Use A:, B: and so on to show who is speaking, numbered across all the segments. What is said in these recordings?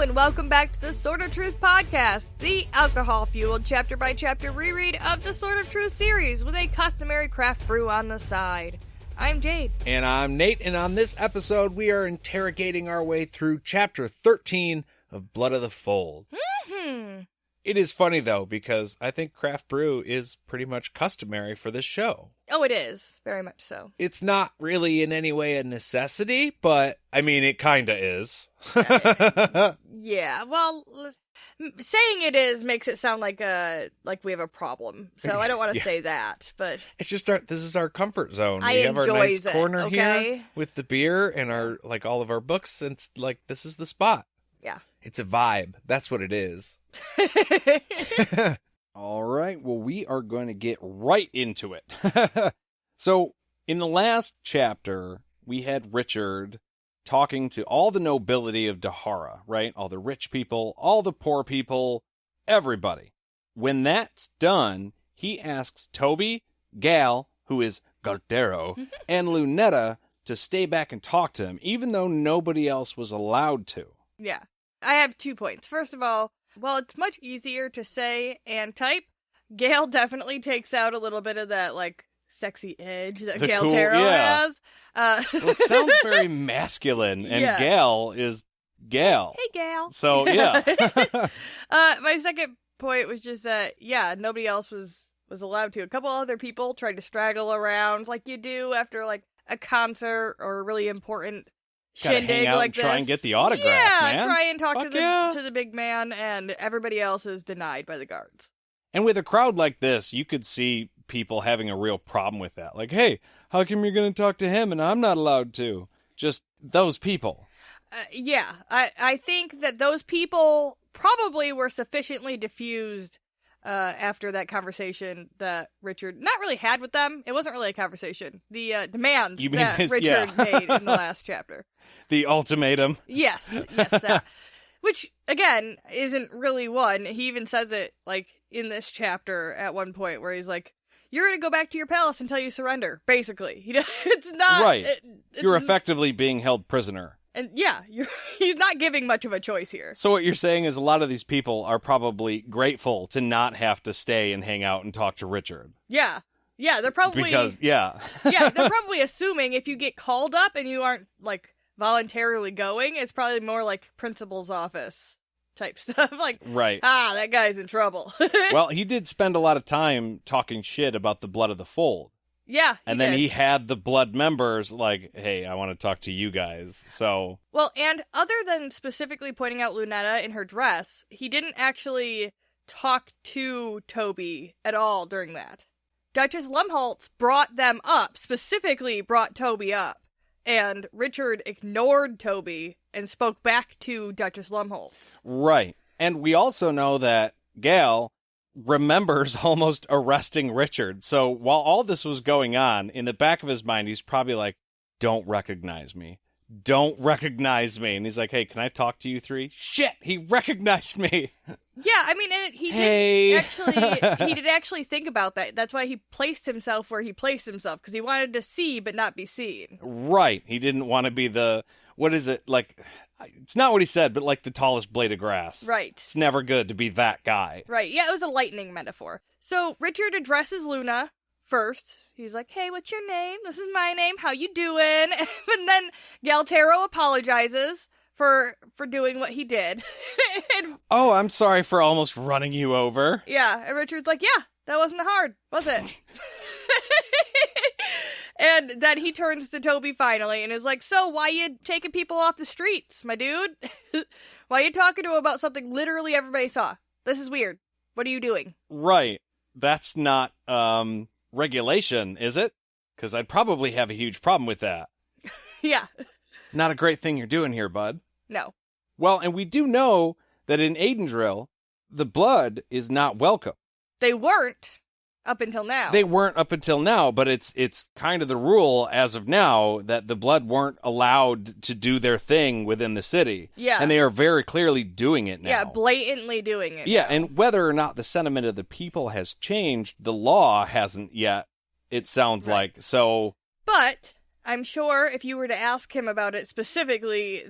A: and welcome back to the Sword of Truth podcast, the alcohol-fueled chapter-by-chapter reread of the Sword of Truth series with a customary craft brew on the side. I'm Jade.
B: And I'm Nate, and on this episode, we are interrogating our way through Chapter 13 of Blood of the Fold. It is funny, though, because I think craft brew is pretty much customary for this show.
A: Oh, it is. Very much so.
B: It's not really in any way a necessity, but, I mean, it kinda is.
A: Yeah, well, saying it is makes it sound like we have a problem, so I don't want to say that, but...
B: It's just this is our comfort zone.
A: I
B: we have our nice
A: it,
B: corner
A: okay?
B: here with the beer and our, all of our books, and it's this is the spot.
A: Yeah.
B: It's a vibe. That's what it is. All right. Well, we are going to get right into it. So, in the last chapter, we had Richard talking to all the nobility of Dahara, right? All the rich people, all the poor people, everybody. When that's done, he asks Toby, Gal, who is Galtero, and Lunetta to stay back and talk to him, even though nobody else was allowed to.
A: Yeah. I have 2 points. First of all, while it's much easier to say and type, Gale definitely takes out a little bit of that, sexy edge that Galtero has.
B: Well, it sounds very masculine, and yeah. Gal is Gal.
A: Hey, Gal.
B: So, yeah.
A: My second point was just that, nobody else was allowed to. A couple other people tried to straggle around like you do after, a concert or a really important shindig
B: hang out
A: like
B: and
A: this.
B: try and get the autograph, man.
A: Try and talk to the big man, and everybody else is denied by the guards.
B: And with a crowd like this, you could see people having a real problem with that. Like, hey, how come you're going to talk to him and I'm not allowed to? Just those people.
A: I think that those people probably were sufficiently diffused after that conversation that Richard not really had with them. It wasn't really a conversation. The demands that Richard made in the last chapter.
B: The ultimatum.
A: Yes, that. Which, again, isn't really one. He even says it, in this chapter at one point where he's like, you're going to go back to your palace until you surrender, basically. It's not...
B: Right. You're effectively being held prisoner.
A: And he's not giving much of a choice here.
B: So what you're saying is a lot of these people are probably grateful to not have to stay and hang out and talk to Richard.
A: Yeah. Yeah, they're probably...
B: Because, yeah,
A: they're probably assuming if you get called up and you aren't, voluntarily going, it's probably more like principal's office type stuff.
B: Right.
A: That guy's in trouble.
B: Well, he did spend a lot of time talking shit about the Blood of the Fold.
A: Yeah.
B: And then he had the blood members hey, I want to talk to you guys. So.
A: Well, and other than specifically pointing out Lunetta in her dress, he didn't actually talk to Toby at all during that. Duchess Lumholtz brought them up, specifically brought Toby up. And Richard ignored Toby and spoke back to Duchess Lumholtz.
B: Right. And we also know that Gal remembers almost arresting Richard. So while all this was going on, in the back of his mind, he's probably like, don't recognize me. Don't recognize me. And he's like, hey, can I talk to you three? Shit, he recognized me.
A: Yeah, I mean, he did actually think about that. That's why he placed himself where he placed himself, because he wanted to see but not be seen.
B: Right. He didn't want to be what is it, it's not what he said, but the tallest blade of grass.
A: Right.
B: It's never good to be that guy.
A: Right, yeah, it was a lightning metaphor. So Richard addresses Luna first. He's like, hey, what's your name? This is my name. How you doing? And then Galtero apologizes for doing what he did.
B: Oh, I'm sorry for almost running you over.
A: Yeah, and Richard's like, yeah, that wasn't hard, was it? And then he turns to Toby finally and is like, so why you taking people off the streets, my dude? Why you talking to him about something literally everybody saw? This is weird. What are you doing?
B: Right. That's not, regulation, is it? Because I'd probably have a huge problem with that.
A: Yeah.
B: Not a great thing you're doing here, bud.
A: No.
B: Well, and we do know that in Aidendrill, the blood is not welcome.
A: They weren't up until now.
B: They weren't up until now, but it's kind of the rule as of now that the blood weren't allowed to do their thing within the city.
A: Yeah.
B: And they are very clearly doing it now.
A: Yeah, blatantly doing it.
B: Yeah,
A: now.
B: and whether or not the sentiment of the people has changed, the law hasn't yet, it sounds like. So.
A: But I'm sure if you were to ask him about it specifically,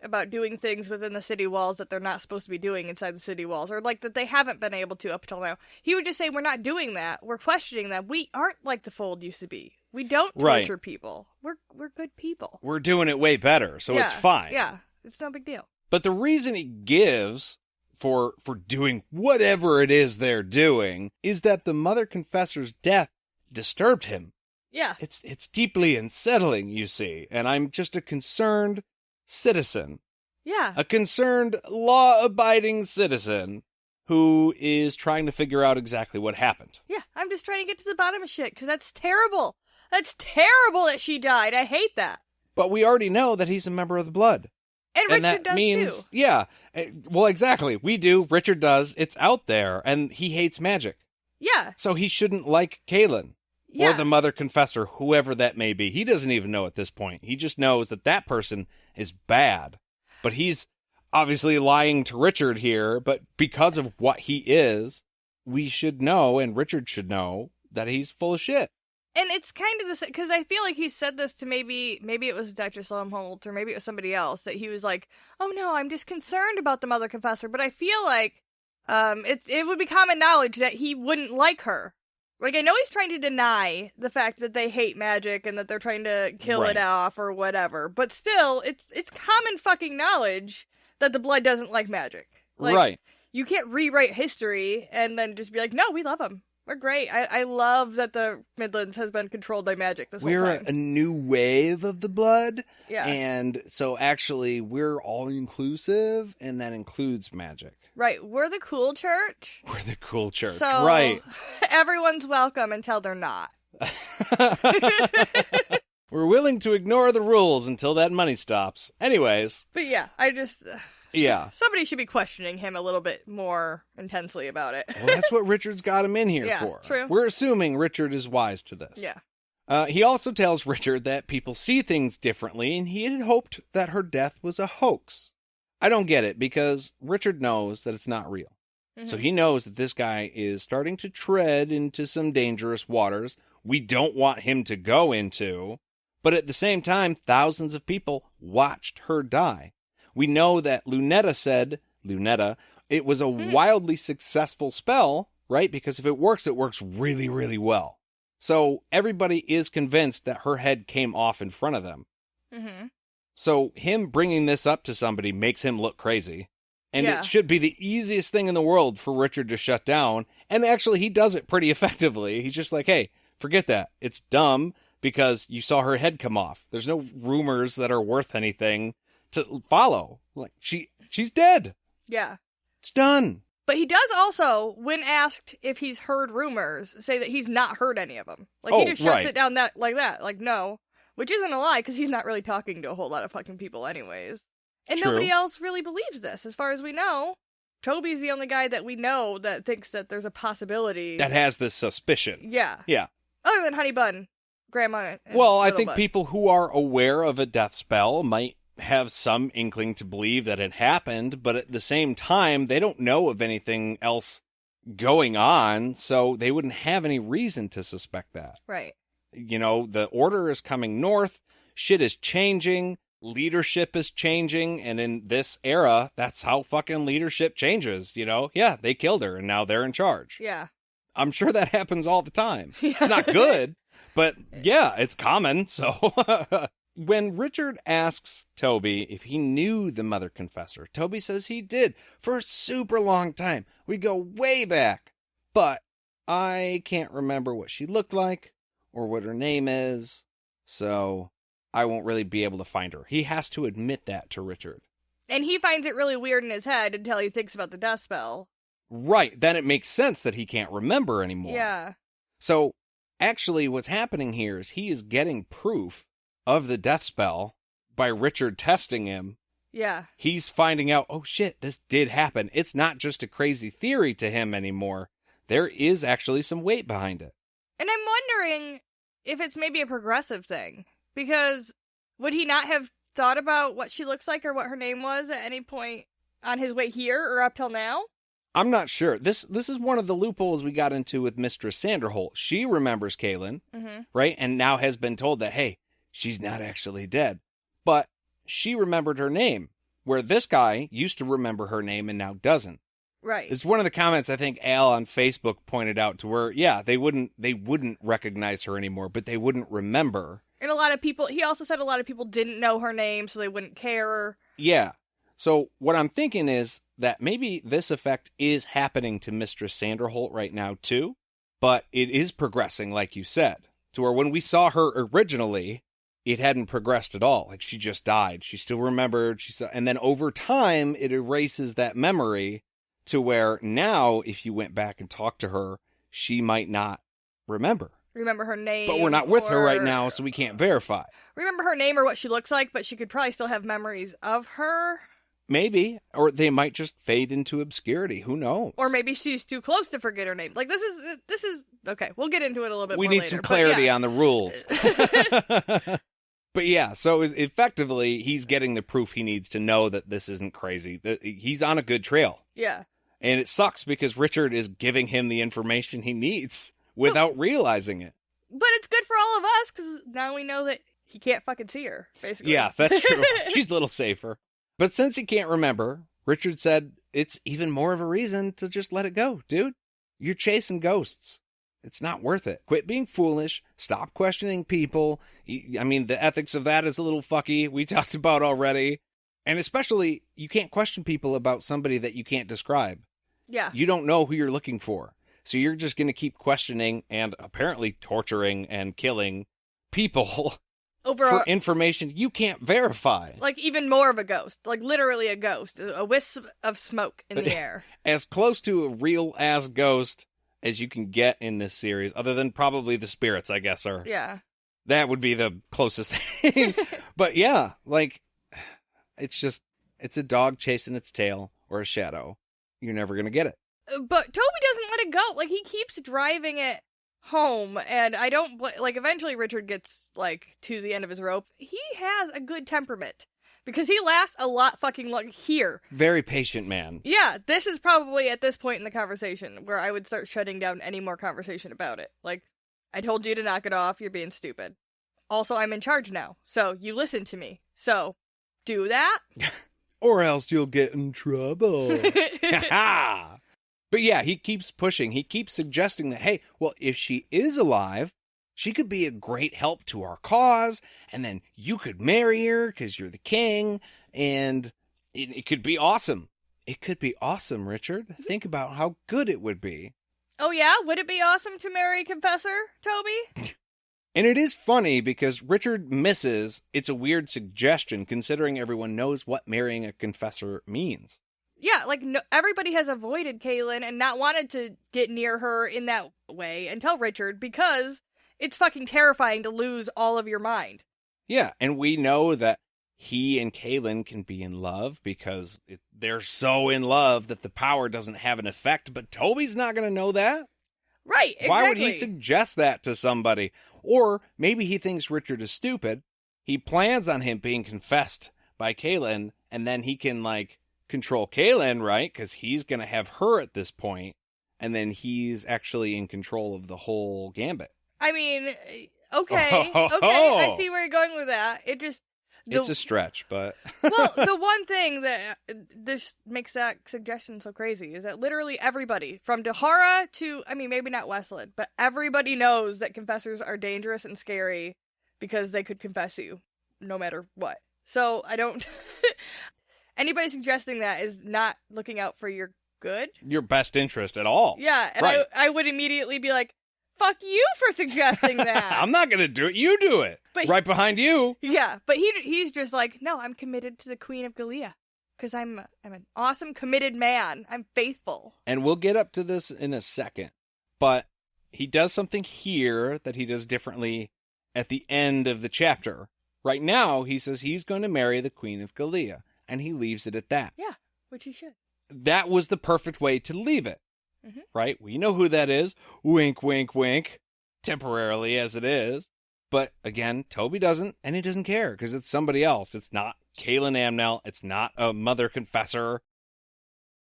A: about doing things within the city walls that they're not supposed to be doing inside the city walls, or like that they haven't been able to up until now, he would just say, we're not doing that. We're questioning that. We aren't like the Fold used to be. We don't torture people. We're good people.
B: We're doing it way better, so it's fine.
A: Yeah, it's no big deal.
B: But the reason he gives for doing whatever it is they're doing is that the Mother Confessor's death disturbed him.
A: Yeah.
B: It's deeply unsettling, you see, and I'm just a concerned citizen.
A: Yeah.
B: A concerned, law-abiding citizen who is trying to figure out exactly what happened.
A: Yeah, I'm just trying to get to the bottom of shit, because that's terrible. That's terrible that she died. I hate that.
B: But we already know that he's a member of the Blood.
A: And Richard does too.
B: Yeah. Well, exactly. We do. Richard does. It's out there, and he hates magic.
A: Yeah.
B: So he shouldn't like Kaylin.
A: Yeah.
B: Or the Mother Confessor, whoever that may be. He doesn't even know at this point. He just knows that person is bad. But he's obviously lying to Richard here, but because of what he is, we should know, and Richard should know, that he's full of shit.
A: And it's kind of the because I feel like he said this to maybe it was Duchess Lumholt, or maybe it was somebody else, that he was like, oh no, I'm just concerned about the Mother Confessor, but I feel like it would be common knowledge that he wouldn't like her. Like, I know he's trying to deny the fact that they hate magic and that they're trying to kill it off or whatever, but still, it's common fucking knowledge that the Blood doesn't like magic. Like,
B: right.
A: You can't rewrite history and then just be like, no, we love them. We're great. I love that the Midlands has been controlled by magic this whole time.
B: We're a new wave of the Blood.
A: Yeah.
B: And so actually we're all inclusive, and that includes magic.
A: Right. We're the cool church.
B: We're the cool church.
A: So
B: right.
A: Everyone's welcome until they're not.
B: We're willing to ignore the rules until that money stops. Anyways.
A: But yeah, I just...
B: Yeah.
A: Somebody should be questioning him a little bit more intensely about it.
B: Well, that's what Richard's got him in here for.
A: True.
B: We're assuming Richard is wise to this.
A: Yeah.
B: He also tells Richard that people see things differently, and he had hoped that her death was a hoax. I don't get it, because Richard knows that it's not real. Mm-hmm. So he knows that this guy is starting to tread into some dangerous waters we don't want him to go into, but at the same time, thousands of people watched her die. We know that Lunetta said, it was a wildly successful spell, right? Because if it works really, really well. So everybody is convinced that her head came off in front of them.
A: Mm-hmm.
B: So him bringing this up to somebody makes him look crazy. And it should be the easiest thing in the world for Richard to shut down. And actually, he does it pretty effectively. He's just like, hey, forget that. It's dumb because you saw her head come off. There's no rumors that are worth anything to follow. Like, she's dead.
A: Yeah.
B: It's done.
A: But he does also, when asked if he's heard rumors, say that he's not heard any of them. Like, he just shuts it down like that. Like, no. Which isn't a lie, because he's not really talking to a whole lot of fucking people anyways. And nobody else really believes this, as far as we know. Toby's the only guy that we know that thinks that there's a possibility.
B: That has this suspicion.
A: Yeah.
B: Yeah.
A: Other than Honey Bun, Grandma, and
B: well, I
A: Little
B: think
A: Bun.
B: people who are aware of a death spell might have some inkling to believe that it happened, but at the same time, they don't know of anything else going on, so they wouldn't have any reason to suspect that.
A: Right.
B: You know, the order is coming north, shit is changing, leadership is changing, and in this era, that's how fucking leadership changes, you know? Yeah, they killed her, and now they're in charge.
A: Yeah.
B: I'm sure that happens all the time.
A: Yeah.
B: It's not good, but yeah, it's common, so... When Richard asks Toby if he knew the Mother Confessor, Toby says he did for a super long time. We go way back. But I can't remember what she looked like or what her name is, so I won't really be able to find her. He has to admit that to Richard.
A: And he finds it really weird in his head until he thinks about the death spell.
B: Right, then it makes sense that he can't remember anymore.
A: Yeah.
B: So, actually, what's happening here is he is getting proof of the death spell by Richard testing him.
A: Yeah.
B: He's finding out, oh shit, this did happen. It's not just a crazy theory to him anymore. There is actually some weight behind it.
A: And I'm wondering if it's maybe a progressive thing. Because would he not have thought about what she looks like or what her name was at any point on his way here or up till now?
B: I'm not sure. This is one of the loopholes we got into with Mistress Sanderholt. She remembers Kaylin, right? And now has been told that, hey, she's not actually dead. But she remembered her name, where this guy used to remember her name and now doesn't.
A: Right.
B: It's one of the comments I think Al on Facebook pointed out to where, yeah, they wouldn't recognize her anymore, but they wouldn't remember.
A: And a lot of people, he also said a lot of people didn't know her name, so they wouldn't care.
B: Yeah. So what I'm thinking is that maybe this effect is happening to Mistress Sanderholt right now too, but it is progressing, like you said, to where when we saw her originally, it hadn't progressed at all. Like, she just died. She still remembered. And then over time, it erases that memory to where now, if you went back and talked to her, she might not remember
A: her name.
B: But we're not with her right now, so we can't verify.
A: Remember her name or what she looks like, but she could probably still have memories of her.
B: Maybe. Or they might just fade into obscurity. Who knows?
A: Or maybe she's too close to forget her name. Like, this is okay, we'll get into it a little bit more
B: later. We need
A: some
B: clarity on the rules. But yeah, so effectively, he's getting the proof he needs to know that this isn't crazy. That he's on a good trail.
A: Yeah.
B: And it sucks because Richard is giving him the information he needs without realizing it.
A: But it's good for all of us, because now we know that he can't fucking see her, basically.
B: Yeah, that's true. She's a little safer. But since he can't remember, Richard said it's even more of a reason to just let it go, dude. You're chasing ghosts. It's not worth it. Quit being foolish. Stop questioning people. I mean, the ethics of that is a little fucky. We talked about already. And especially, you can't question people about somebody that you can't describe.
A: Yeah.
B: You don't know who you're looking for. So you're just going to keep questioning and apparently torturing and killing people for information you can't verify.
A: Like, even more of a ghost. Like, literally a ghost. A wisp of smoke in the air.
B: As close to a real-ass ghost as you can get in this series, other than probably the spirits, I guess, are.
A: Yeah. That
B: would be the closest thing. But yeah, like, it's a dog chasing its tail or a shadow. You're never going to get it.
A: But Toby doesn't let it go. Like, he keeps driving it home, and I don't, like, eventually Richard gets, like, to the end of his rope. He has a good temperament. Because he lasts a lot fucking long here.
B: Very patient man.
A: Yeah, this is probably at this point in the conversation where I would start shutting down any more conversation about it. Like, I told you to knock it off, you're being stupid. Also, I'm in charge now, so you listen to me. So, do that.
B: Or else you'll get in trouble. But yeah, he keeps pushing. He keeps suggesting that, hey, well, if she is alive, she could be a great help to our cause, and then you could marry her because you're the king, and it could be awesome. It could be awesome, Richard. Think about how good it would be.
A: Oh yeah? Would it be awesome to marry a confessor, Toby?
B: And it is funny because Richard misses, it's a weird suggestion considering everyone knows what marrying a confessor means.
A: Yeah, like, no, everybody has avoided Kaylin and not wanted to get near her in that way until Richard, because it's fucking terrifying to lose all of your mind.
B: Yeah, and we know that he and Kaylin can be in love because they're so in love that the power doesn't have an effect, but Toby's not going to know that.
A: Right, exactly.
B: Why would he suggest that to somebody? Or maybe he thinks Richard is stupid. He plans on him being confessed by Kaylin, and then he can, like, control Kaylin, right? Because he's going to have her at this point, and then he's actually in control of the whole gambit.
A: I mean, okay, I see where you're going with that.
B: It's a stretch, but...
A: Well, the one thing that this makes that suggestion so crazy is that literally everybody, from Dahara to, I mean, maybe not Westland, but everybody knows that confessors are dangerous and scary because they could confess you no matter what. So, I don't... Anybody suggesting that is not looking out for your good.
B: Your best interest at all.
A: Yeah, and right. I would immediately be like, fuck you for suggesting that.
B: I'm not going to do it. You do it. But right behind you.
A: Yeah, but he's just like, no, I'm committed to the Queen of Gallia. Because I'm an awesome, committed man. I'm faithful.
B: And we'll get up to this in a second. But he does something here that he does differently at the end of the chapter. Right now, he says he's going to marry the Queen of Gallia. And he leaves it at that.
A: Yeah, which he should.
B: That was the perfect way to leave it.
A: Mm-hmm.
B: Right? We know who that is. Wink, wink, wink. Temporarily as it is. But again, Toby doesn't, and he doesn't care because it's somebody else. It's not Kaylin Amnell. It's not a mother confessor.